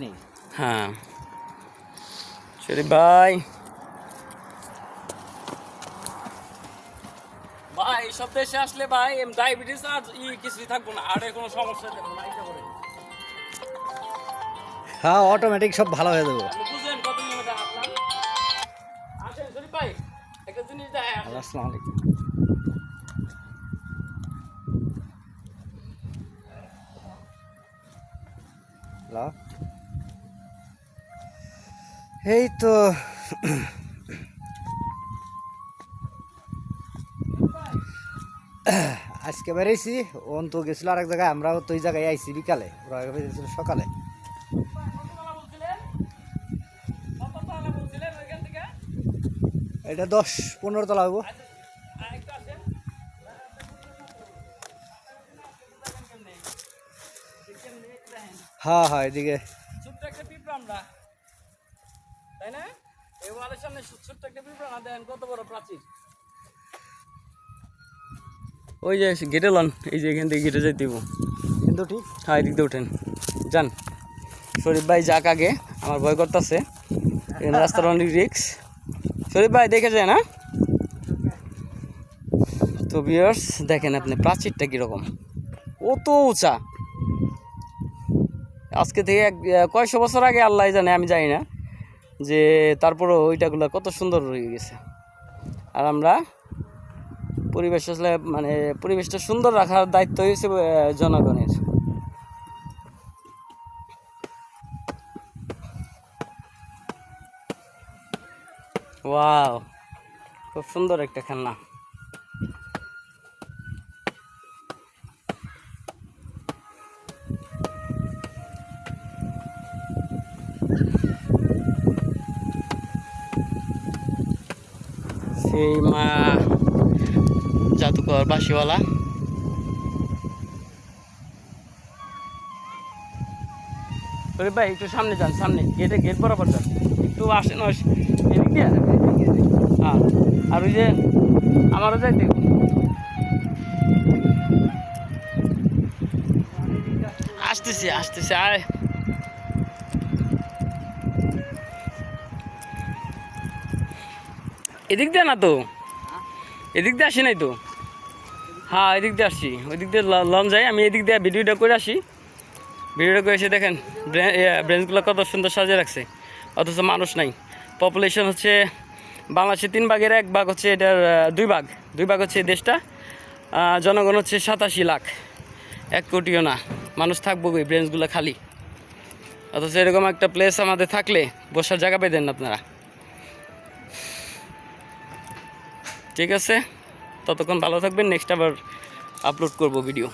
নেই। হ্যাঁ শরীফ ভাই, ভাই সব দেশে আসলে ভাই ডায়াবেটিস আর কিছুই থাকবো না, আর কোনো সমস্যা নেই। হ্যাঁ, অটোমেটিক সব ভালো হয়ে যাবো। বুঝলেন কত কিলোমিটার হাঁটলাম? আসেন শরীফ ভাই, একটা জিনিস দেখাই। আসসালামু আলাইকুম। হ্যালো, এই তো আজকে বেরিয়েছি। ওন তো গেছিল আরেক জায়গায়, আমরাও তো ওই জায়গায় আইছি বিকালে, ওরা বেরিয়েছিল সকালে। এটা 10-15 তলা হবো। হ্যাঁ হ্যাঁ, এদিকে ছোট্ট একটা পিঁপড়া আমরা, তাই না? এই ওয়ালের সামনে ছোট্ট একটা পিঁপড়া না, দেন কত বড় প্রাচীর। ওই যে গেটে লন, এই যে এখান থেকে গেটে যাইতে দিব কিন্তু ঠিক। হ্যাঁ, এদিক দিয়ে উঠেন, যান। শরীফ ভাই যাক আগে, আমার ভয় করতেছে, এখানে রাস্তার অনেক রিক্স। শরীফ ভাই দেখে যায় না তো ভিউয়ার্স, দেখেন আপনি প্রাচীরটা কীরকম, কত উঁচা। আজকে থেকে কয়শো বছর আগে আল্লাহ জানে, আমি জানি না, যে তারপরও ওইটাগুলো কত সুন্দর হয়ে গেছে। আর আমরা পরিবেশ আসলে মানে পরিবেশটা সুন্দর রাখার দায়িত্ব হয়েছে জনগণের। ওয়াও, খুব সুন্দর একটা খেলনা। সেই মা জাদুকর বাঁশিওয়ালা। ওরে ভাই একটু সামনে যান, সামনে গেট বরাবর যান, একটু আসেন এদিক দিয়ে। হ্যাঁ, আর ওই যে আমারও যাই দেখুন, আসতেছি আসতেছি। আয়, এদিক দিয়ে না তো, এদিক দিয়ে আসি নাই তো। হ্যাঁ, এদিক দিয়ে আসছি, ওই দিক দিয়ে লন যাই। আমি এদিক দিয়ে ভিডিওটা করে আসি। ভিডিওটা করে এসে দেখেন ব্রেঞ্চগুলো কত সুন্দর সাজিয়ে রাখছে, অথচ মানুষ নাই। পপুলেশন হচ্ছে বাংলাদেশের 3 ভাগের 1 ভাগ হচ্ছে এটার, 2 ভাগ হচ্ছে এই দেশটা। জনগণ হচ্ছে 87 লাখ, 1 কোটিও না। মানুষ থাকবো কই, ব্রেঞ্চগুলো খালি। অথচ এরকম একটা প্লেস আমাদের থাকলে বসার জায়গা পেয়ে দেন আপনারা। ঠিক আছে, ততক্ষণ ভালো থাকবেন, নেক্সট আবার আপলোড করব ভিডিও।